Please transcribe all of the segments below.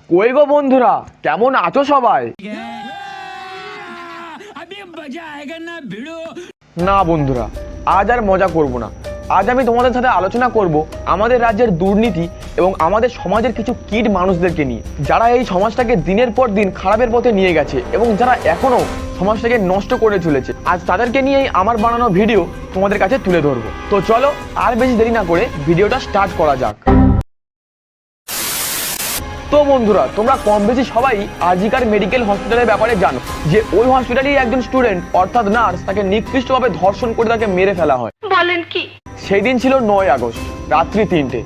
কই গো বন্ধুরা, কেমন আছো সবাই? না বন্ধুরা, আজ আর মজা করব না। আজ আমি তোমাদের সাথে আলোচনা করব আমাদের রাজ্যের দুর্নীতি এবং আমাদের সমাজের কিছু কিড মানুষদেরকে নিয়ে, যারা এই সমাজটাকে দিনের পর দিন খারাপের পথে নিয়ে গেছে এবং যারা এখনো সমাজটাকে নষ্ট করে চলেছে। আজ তাদেরকে নিয়েই আমার বানানো ভিডিও তোমাদের কাছে তুলে ধরবো। তো চলো আর বেশি দেরি না করে ভিডিওটা স্টার্ট করা যাক। তো বন্ধুরা, তোমরা কম বেশি সবাই আজিকার মেডিকেল হসপিটালের ব্যাপারে জানো যে ওই হসপিটালেই একজন স্টুডেন্ট অর্থাৎ নার্স তাকে নিকৃষ্টভাবে ধর্ষণ করে তাকে মেরে ফেলা হয়। বলেন কি? সেই দিন ছিল 9 আগস্ট, রাত্রি 3টে।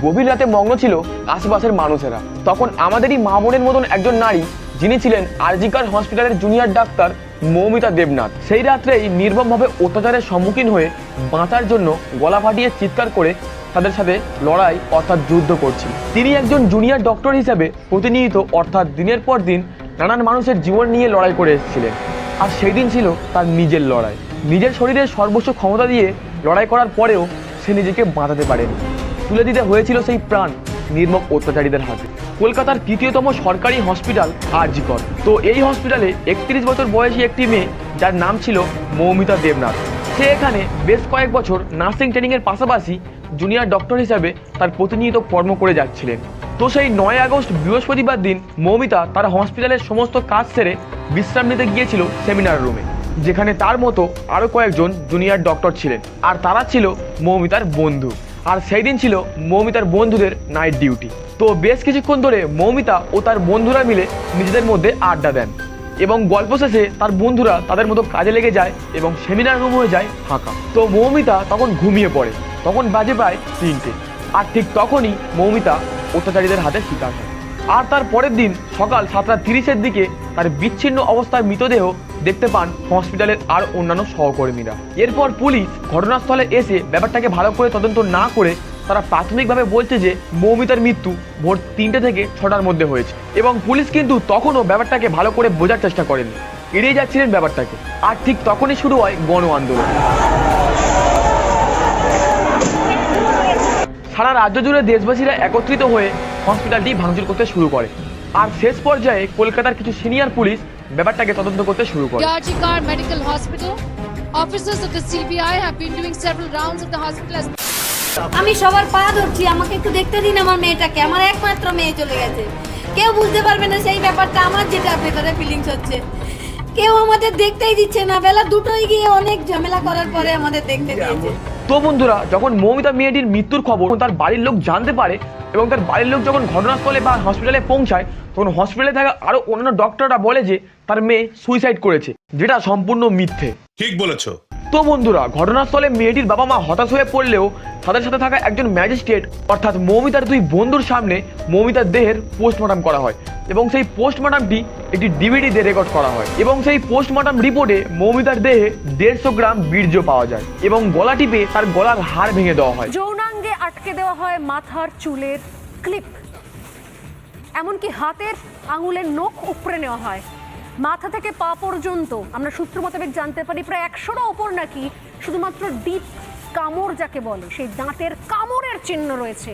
গভীর রাতে মগ্ন ছিল আশেপাশের মানুষেরা। তখন আমাদেরই মা বোনের মতন একজন নারী, যিনি ছিলেন আজিকার হসপিটালের জুনিয়র ডাক্তার মৌমিতা দেবনাথ, সেই রাত্রেই নির্মমভাবে অত্যাচারের সম্মুখীন হয়ে বাঁচার জন্য গলা ফাটিয়ে চিৎকার করে তাদের সাথে লড়াই অর্থাৎ যুদ্ধ করছিল। তিনি একজন জুনিয়র ডক্টর হিসেবে প্রতিনিয়ত অর্থাৎ দিনের পর দিন নানান মানুষের জীবন নিয়ে লড়াই করে এসেছিলেন। আর সেই দিন ছিল তার নিজের লড়াই। নিজের শরীরের সর্বোচ্চ ক্ষমতা দিয়ে লড়াই করার পরেও সে নিজেকে বাঁচাতে পারেনি। তুলে দিতে হয়েছিল সেই প্রাণ নির্মম অত্যাচারীদের হাতে। কলকাতার তৃতীয়তম সরকারি হসপিটাল আর.জি. কর। তো এই হসপিটালে 31 বছর বয়সী একটি মেয়ে, যার নাম ছিল মৌমিতা দেবনাথ, সে এখানে বেশ কয়েক বছর নার্সিং ট্রেনিংয়ের পাশাপাশি জুনিয়র ডক্টর হিসাবে তার প্রতিনিয়ত কর্ম করে যাচ্ছিলেন। তো সেই 9 আগস্ট বৃহস্পতিবার দিন মৌমিতা তার হসপিটালের সমস্ত কাজ সেরে বিশ্রাম নিতে গিয়েছিল সেমিনার রুমে, যেখানে তার মতো আরও কয়েকজন জুনিয়র ডক্টর ছিলেন। আর তারা ছিল মৌমিতার বন্ধু। আর সেই দিন ছিল মৌমিতার বন্ধুদের নাইট ডিউটি। তো বেশ কিছুক্ষণ ধরে মৌমিতা ও তার বন্ধুরা মিলে নিজেদের মধ্যে আড্ডা দেন এবং গল্প শেষে তার বন্ধুরা তাদের মতো কাজে লেগে যায় এবং সেমিনার রুম হয়ে যায় ফাঁকা। তো মৌমিতা তখন ঘুমিয়ে পড়ে। তখন বাজে প্রায় 3টে। আর ঠিক তখনই মৌমিতা অত্যাচারীদের হাতে শিকার হয়। আর তার পরের দিন সকাল 7:30-এর দিকে তার বিচ্ছিন্ন অবস্থায় মৃতদেহ দেখতে পান হসপিটালের আর অন্যান্য সহকর্মীরা। এরপর পুলিশ ঘটনাস্থলে এসে ব্যাপারটাকে ভালো করে তদন্ত না করে তারা প্রাথমিকভাবে বলছে যে মৌমিতার মৃত্যু ভোর 3টে থেকে 6টার মধ্যে হয়েছে। এবং পুলিশ কিন্তু তখনও ব্যাপারটাকে ভালো করে বোঝার চেষ্টা করেনি, এড়িয়ে যাচ্ছিলেন ব্যাপারটাকে। আর ঠিক তখনই শুরু হয় গণ আন্দোলন। সারা রাজ্য জুড়ে দেশবাসীরা একত্রিত হয়ে হসপিটালটি ভাঙচুর করতে শুরু করে। আর শেষ পর্যায়ে কলকাতার কিছু সিনিয়র পুলিশ ব্যাপারটাকে তদন্ত করতে শুরু করে। R.G. Kar Medical Hospital. Officers of the CBI have been doing several rounds of the hospital. আমি সবার পা ধরছি, আমাকে একটু দেখতে দিন আমার মেয়েটাকে। আমার একমাত্র মেয়ে চলে গেছে। কেউ বুঝতে পারবে না সেই ব্যাপারটা, আমার যেটা ভেতরে ফিলিংস হচ্ছে। কেউ আমাদের দেখতেই দিচ্ছে না। বেলা 2টোয় গিয়ে অনেক ঝামেলা করার পরে আমাদের দেখতে দিয়েছে। তো বন্ধুরা, যখন মৌমিতা মেয়েটির মৃত্যুর খবর তার বাড়ির লোক জানতে পারে এবং তার বাড়ির লোক যখন ঘটনাস্থলে বা হসপিটালে পৌঁছায়, তখন হসপিটালে থাকা আরো অন্যান্য ডক্টররা বলে যে তার মেয়ে সুইসাইড করেছে, যেটা সম্পূর্ণ মিথ্যে। ঠিক বলেছো। তো বন্ধুরা, ঘটনাস্থলে মেয়েটির বাবা মা হতাশ হয়ে পড়লেও তাদের সাথে থাকা একজন ম্যাজিস্ট্রেট অর্থাৎ মৌমিতার 2 বন্ধুর সামনে মৌমিতার দেহের পোস্টমর্টম করা হয় এবং সেই পোস্টমর্টমটি একটি ডিভিডিতে রেকর্ড করা হয়। এবং সেই পোস্টমর্টম রিপোর্টে মৌমিতার দেহে 150 গ্রাম বীর্য পাওয়া যায় এবং গলা টিপে তার গলার হাড় ভেঙে দেওয়া হয়। যৌনাঙ্গে আটকে দেওয়া হয় মাথার চুলের ক্লিপ, এমনকি হাতের আঙুলের নখ উপড়ে নেওয়া হয়। মাথা থেকে পা পর্যন্ত আমরা সূত্র মোতাবেক জানতে পারি প্রায় 100টা ওপর নাকি শুধুমাত্র ডিপ কামড় যাকে বলে সেই দাঁতের কামড়ের চিহ্ন রয়েছে।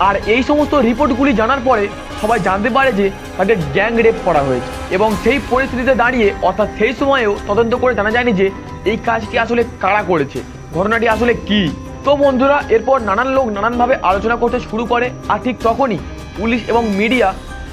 আর এই সমস্ত রিপোর্টগুলি জানার পরে সবাই জানতে পারে যে তাকে গ্যাং রেপ করা হয়েছে। এবং সেই পরিস্থিতিতে দাঁড়িয়ে অর্থাৎ সেই সময়েও তদন্ত করে জানা যায়নি যে এই কাজটি আসলে কারা করেছে, ঘটনাটি আসলে কি। তো বন্ধুরা, এরপর নানান লোক নানানভাবে আলোচনা করতে শুরু করে। আর ঠিক তখনই পুলিশ এবং মিডিয়া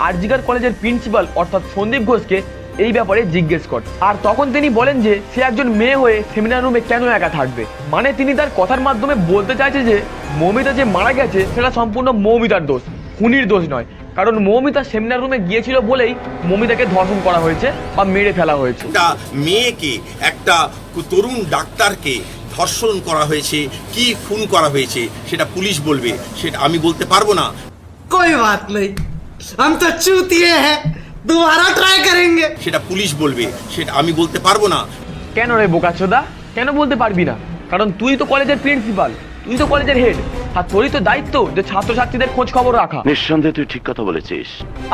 আর.জি. কর কলেজের প্রিন্সিপাল অর্থাৎ সন্দীপ ঘোষকে এই ব্যাপারে জিজ্ঞেস করে। আর তখন তিনি বলেন যে সে একজন মেয়ে হয়ে সেমিনার রুমে কেন একা থাকবে। মানে তিনি তার কথার মাধ্যমে বলতে চাইছে যে মৌমিতা যে মারা গেছে সেটা সম্পূর্ণ মৌমিতার দোষ, খুনির দোষ নয়। কারণ মৌমিতা সেমিনার রুমে গিয়েছিল বলেই মৌমিতাকে ধর্ষণ করা হয়েছে বা মেরে ফেলা হয়েছে। একটা মেয়েকে, একটা তরুণ ডাক্তারকে ধর্ষণ করা হয়েছে, কি খুন করা হয়েছে সেটা পুলিশ বলবে, সেটা আমি বলতে পারবো না। कोई बात नहीं, हम तो चूतिए हैं, दोबारा ट्राई करेंगे। সেটা পুলিশ বলবে, সেটা আমি বলতে পারবো না। কেন রে বোকাচোদা, কেন বলতে পারবি না? কারণ তুই তো কলেজের প্রিন্সিপাল, তুই তো কলেজের হেড, আর তোরই তো দায়িত্ব যে ছাত্রছাত্রীদের খোঁজ খবর রাখা। নিঃসন্দেহে তুই ঠিক কথা বলেছিস।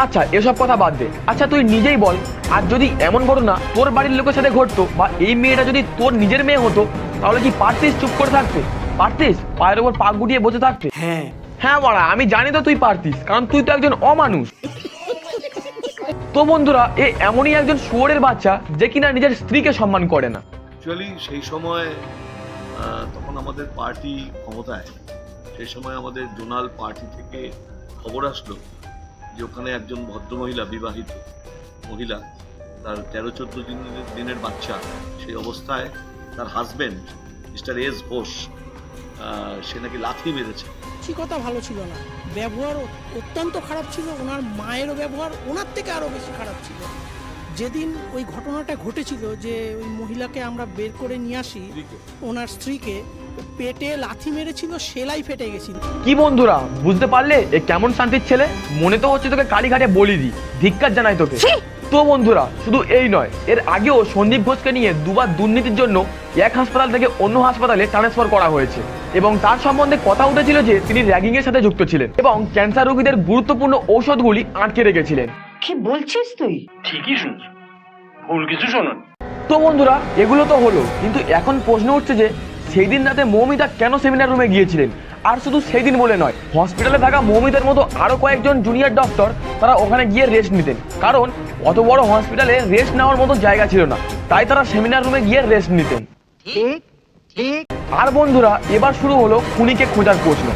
আচ্ছা এসব কথা বাদ দে। আচ্ছা তুই নিজেই বল, আর যদি এমন ঘটনা তোর বাড়ির লোকের সাথে ঘটতো বা এই মেয়েটা যদি তোর নিজের মেয়ে হতো, তাহলে কি পারতিস চুপ করে থাকতে? পারতিস পায়ের ওপর পা গুটিয়ে বসে থাকতে? হ্যাঁ হ্যাঁ বাড়া, আমি জানি তো তুই পারতিস, কারণ তুই তো একজন অমানুষ। তো বন্ধুরা এ এমনই একজন শুয়োরের বাচ্চা যে কিনা নিজের স্ত্রীকে সম্মান করে না। অ্যাকচুয়ালি সেই সময় তখন আমাদের পার্টি ক্ষমতায়, সেই সময় আমাদের জোনাল পার্টি থেকে খবর আসলো যে ওখানে একজন ভদ্রমহিলা, বিবাহিত মহিলা, তার 13-14 দিনের বাচ্চা, সেই অবস্থায় তার হাজবেন্ড মিস্টার এস ঘোষ সে নাকি লাথি মেরেছে। কথা ভালো ছিল না, ব্যবহার অত্যন্ত খারাপ ছিল। ওনার মায়েরও ব্যবহার ওনার থেকে আরও বেশি খারাপ ছিল। যেদিন ওই ঘটনাটা ঘটেছিল যে ওই মহিলাকে আমরা বের করে নিয়ে আসি, ওনার স্ত্রীকে পেটে লাথি মেরেছিল, সেলাই ফেটে গেছিল। কি বন্ধুরা বুঝতে পারলে এ কেমন শান্তির ছেলে? মনে তো হচ্ছে তোকে কালীঘাটে বলি দি, ধিক্কার জানাই তোকে। তো বন্ধুরা শুধু এই নয়, এর আগেও সন্দীপ ঘোষকে নিয়ে দুবার দুর্নীতির জন্য এক হাসপাতাল থেকে অন্য হাসপাতালে ট্রান্সফার করা হয়েছে এবং তার সম্বন্ধে কথা উঠেছিল যে তিনি র্যাগিং এর সাথে যুক্ত ছিলেন এবং ক্যান্সার রোগীদের গুরুত্বপূর্ণ ঔষধগুলি আটকে রেখেছিলেন। কি বলছিস তুই? ঠিকই শুনছো, ভুল কিছু শোনো। তো বন্ধুরা এগুলো তো হলো, কিন্তু এখন প্রশ্ন উঠছে যে সেই দিন রাতে মৌমিতা কেন সেমিনার রুমে গিয়েছিলেন? আর শুধু সেই দিন বলে নয়, হসপিটালে থাকা মৌমিতার মতো আরো কয়েকজন জুনিয়র ডক্টর তারা ওখানে গিয়ে রেস্ট নিতেন, কারণ অত বড় হসপিটালে রেস্ট নেওয়ার মতো জায়গা ছিল না, তাই তারা সেমিনার রুমে গিয়ে রেস্ট নিতেন। আর বন্ধুরা এবার শুরু হলো খুনিকে খোঁজার প্রশ্ন।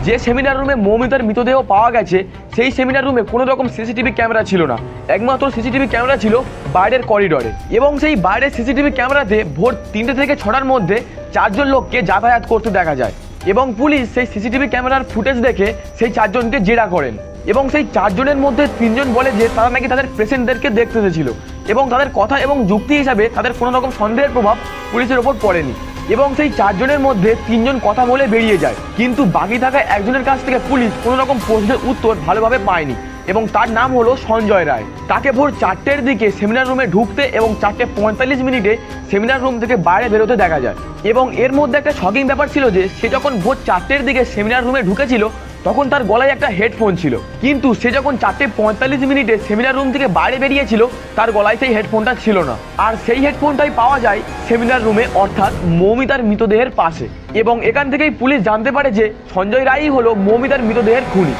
যে সেমিনার রুমে মৌমিতার মৃতদেহ পাওয়া গেছে সেই সেমিনার রুমে কোনো রকম সিসিটিভি ক্যামেরা ছিল না, একমাত্র সিসিটিভি ক্যামেরা ছিল বাইরের করিডোরে এবং সেই বাইরের সিসিটিভি ক্যামেরাতে ভোর 3টে থেকে 6টার মধ্যে 4 জন লোককে যাতায়াত করতে দেখা যায় এবং পুলিশ সেই সিসিটিভি ক্যামেরার ফুটেজ দেখে সেই 4 জনকে জেরা করেন এবং সেই 4 জনের মধ্যে 3 জন বলে যে তারা নাকি তাদের পেশেন্টদেরকে দেখতে এসেছিল এবং তাদের কথা এবং যুক্তি হিসাবে তাদের কোনো রকম সন্দেহের প্রভাব পুলিশের ওপর পড়েনি এবং সেই 4 জনের মধ্যে 3 জন কথা বলে বেরিয়ে যায়, কিন্তু বাকি থাকা একজনের কাছ থেকে পুলিশ কোনো রকম প্রশ্নের উত্তর ভালোভাবে পায়নি এবং তার নাম হলো সঞ্জয় রায়। তাকে ভোর 4টের দিকে সেমিনার রুমে ঢুকতে এবং 4:45 সেমিনার রুম থেকে বাইরে বেরোতে দেখা যায় এবং এর মধ্যে একটা শকিং ব্যাপার ছিল যে সে যখন ভোর 4টের দিকে সেমিনার রুমে ঢুকেছিল তখন তার গলায় একটা হেডফোন ছিল, কিন্তু সে যখন 4:45 সেমিনার রুম থেকে বাইরে বেরিয়েছিল তার গলায় সেই হেডফোনটা ছিল না, আর সেই হেডফোনটাই পাওয়া যায় সেমিনার রুমে, অর্থাৎ মৌমিতার মৃতদেহের পাশে। এবং এখান থেকেই পুলিশ জানতে পারে যে সঞ্জয় রায়ই হলো মৌমিতার মৃতদেহের খুনি।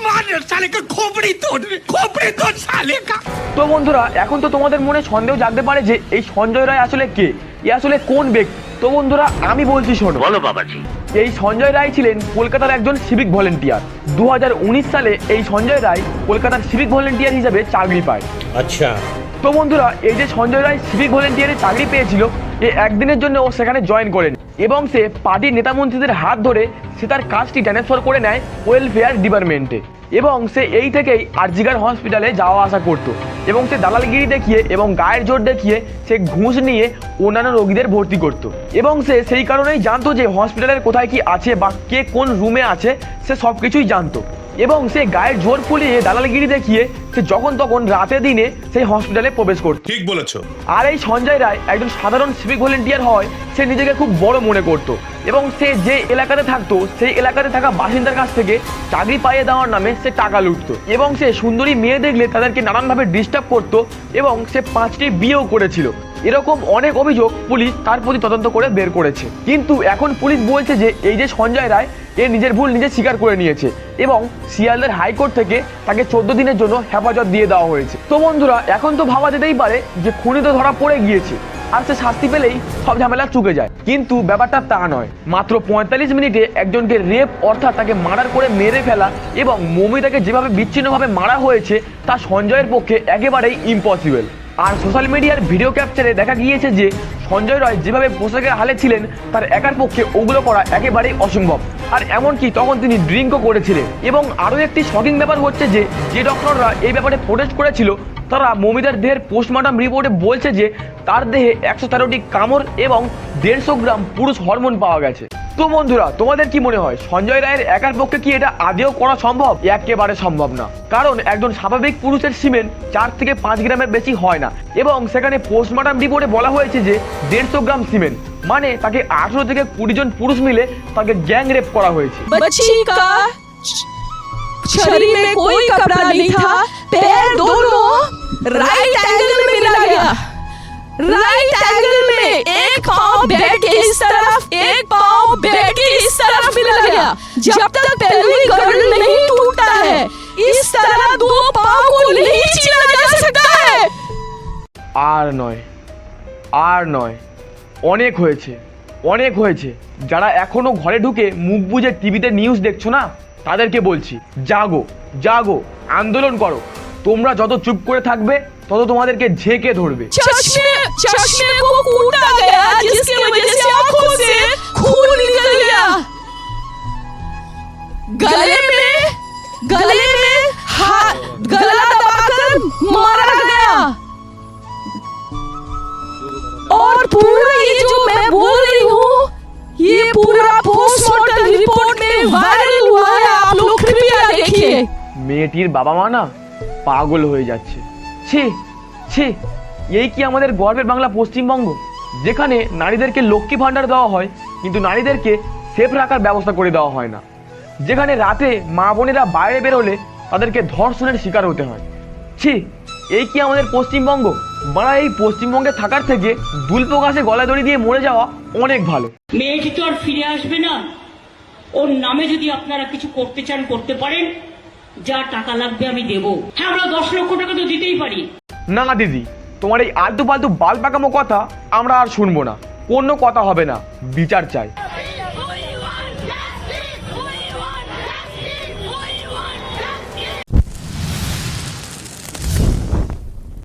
তো বন্ধুরা এখন তো তোমাদের মনে সন্দেহ জাগতে পারে যে এই সঞ্জয় রায় আসলে কে, এ আসলে কোন ব্যক্তি? তো বন্ধুরা আমি বলছি শোনো। বলো বাবাজি। এই সঞ্জয় রায় ছিলেন কলকাতার একজন সিভিক ভলেন্টিয়ার। 2019 সালে এই সঞ্জয় রায় কলকাতার সিভিক ভলেন্টিয়ার হিসেবে চাকরি পায়। अच्छा তো বন্ধুরা এই যে সঞ্জয় রায় সিভিক ভলেন্টিয়ারে চাকরি পেয়েছিল, এই একদিনের জন্য ও সেখানে জয়েন করেন এবং সে পার্টির নেতামন্ত্রীদের হাত ধরে সে তার কাজটি ট্রান্সফার করে নেয় ওয়েলফেয়ার ডিপার্টমেন্টে এবং সে এই থেকেই আরজিকর হসপিটালে যাওয়া আসা করত এবং সে দালালগিরি দেখিয়ে এবং গায়ের জোর দেখিয়ে সে ঘুষ নিয়ে অন্যান্য রোগীদের ভর্তি করত এবং সে সেই কারণেই জানতো যে হসপিটালের কোথায় কি আছে বা কে কোন রুমে আছে, সে সব কিছুই জানতো এবং সে গায়ের জোর ফুলিয়ে দালালগিরি দেখিয়ে সে যখন তখন রাতে দিনে সেই হসপিটালে প্রবেশ করত। ঠিক বলেছো। আর এই সঞ্জয় রায় একজন সাধারণ সিভিক ভলেন্টিয়ার হয় সে নিজেকে খুব বড় মনে করত এবং সে যে এলাকাতে থাকতো সেই এলাকাতে থাকা বাসিন্দার কাছ থেকে চাকরি পাইয়ে দেওয়ার নামে সে টাকা লুটতো এবং সে সুন্দরী মেয়ে দেখলে তাদেরকে নানানভাবে ডিস্টার্ব করতো এবং সে 5টি বিয়েও করেছিল। এরকম অনেক অভিযোগ পুলিশ তার প্রতি তদন্ত করে বের করেছে, কিন্তু এখন পুলিশ বলছে যে এই যে সঞ্জয় রায় এ নিজের ভুল নিজে স্বীকার করে নিয়েছে এবং শিয়ালদার হাইকোর্ট থেকে তাকে 14 দিনের জন্য হেফাজত দিয়ে দেওয়া হয়েছে। তো বন্ধুরা এখন তো ভাবা যেতেই পারে যে খুনি তো ধরা পড়ে গিয়েছে আর সে শাস্তি পেলেই সব ঝামেলা চুকে যায়, কিন্তু ব্যাপারটা তা নয়। মাত্র 45 মিনিটে একজনকে রেপ অর্থাৎ তাকে মার্ডার করে মেরে ফেলা এবং মৌমিতাকে যেভাবে বিচ্ছিন্নভাবে মারা হয়েছে তা সঞ্জয়ের পক্ষে একেবারেই ইম্পসিবল। আর সোশ্যাল মিডিয়ার ভিডিও ক্যাপচারে দেখা গিয়েছে যে সঞ্জয় রায় যেভাবে পোশাকের হালে ছিলেন তার একার পক্ষে ওগুলো করা একেবারেই অসম্ভব, আর এমনকি তখন তিনি ড্রিঙ্কও করেছিলেন। এবং আরও একটি শকিং ব্যাপার হচ্ছে যে যে ডক্টররা এই ব্যাপারে প্রোটেস্ট করেছিল তারা মৌমিতার দেহের পোস্টমর্টম রিপোর্টে বলছে যে তার দেহে 113টি কামড় এবং 150 গ্রাম পুরুষ হরমোন পাওয়া গেছে। তো বন্ধুরা তোমাদের কি মনে হয় সঞ্জয় রায়ের একার পক্ষে কি এটা আদেও করা সম্ভব? একেবারে সম্ভব না, কারণ একজন স্বাভাবিক পুরুষের সিমেন্ট 4 থেকে 5 গ্রামের বেশি হয় না এবং সেখানে পোস্টমর্টম রিপোর্টে বলা হয়েছে যে 150 গ্রাম সিমেন্ট, মানে তাকে 18 থেকে 20 জন পুরুষ মিলে তাকে গ্যাং রেপ করা হয়েছে। शरीर में कोई कपड़ा नहीं था, पैर दोनों राइट एंगल में मिला गया, राइट एंगल में एक पाँव बेड के इस तरफ, एक पाँव बेड के इस तरफ मिला गया। जब तक पेल्विक गर्ल नहीं टूटता है इस तरह 2 पाँव को नहीं छीना जा सकता है। আর নয়, আর নয়, অনেক হয়েছে, অনেক হয়েছে। যারা এখনো ঘরে ঢুকে মুখ বুজে টিভিতে নিউজ দেখছো না, তাদেরকে বলছি, জাগো জাগো, আন্দোলন করো। তোমরা যত চুপ করে থাকবে তত তোমাদেরকে ঝেঁকে ধরবে। चश्मे को कूटा गया जिसकी वजह से आंखों से खून निकल गया, गले में हाथ गला दबाकर मारा गया। और पूरा ये जो मैं बोल रही हूँ, ये पूरा पोस्टमार्टम रिपोर्ट में वायरल हुआ है, आप लोग कृपया देखिए। মেয়েটির বাবা মা না পাগল হয়ে যাচ্ছে। ছি ছি, এই কি আমাদের গর্বের বাংলা পশ্চিমবঙ্গ, যেখানে নারীদেরকে লক্ষ্মী ভাণ্ডার দেওয়া হয় কিন্তু নারীদেরকে সেফ রাখার ব্যবস্থা করে দেওয়া হয় না, যেখানে রাতে মা বোনেরা বাইরে বেরোলে তাদেরকে ধর্ষণের শিকার হতে হয়। ছি, এই কি আমাদের পশ্চিমবঙ্গ? বাড়া, এই পশ্চিমবঙ্গে থাকার থেকে দুলপো গাছে গলা দড়ি দিয়ে মরে যাওয়া অনেক ভালো। মেয়েটি তো আর ফিরে আসবে না। ওর নামে যদি আপনারা কিছু করতে চান করতে পারেন, যা টাকা লাগবে আমি দেবো। হ্যাঁ, আমরা 10 লক্ষ টাকা তো দিতেই পারি। না দিদি, তোমার এই আলতু ফালতু বাল পাকামো কথা আমরা আর শুনবো না। কোনো কথা হবে না, বিচার চাই।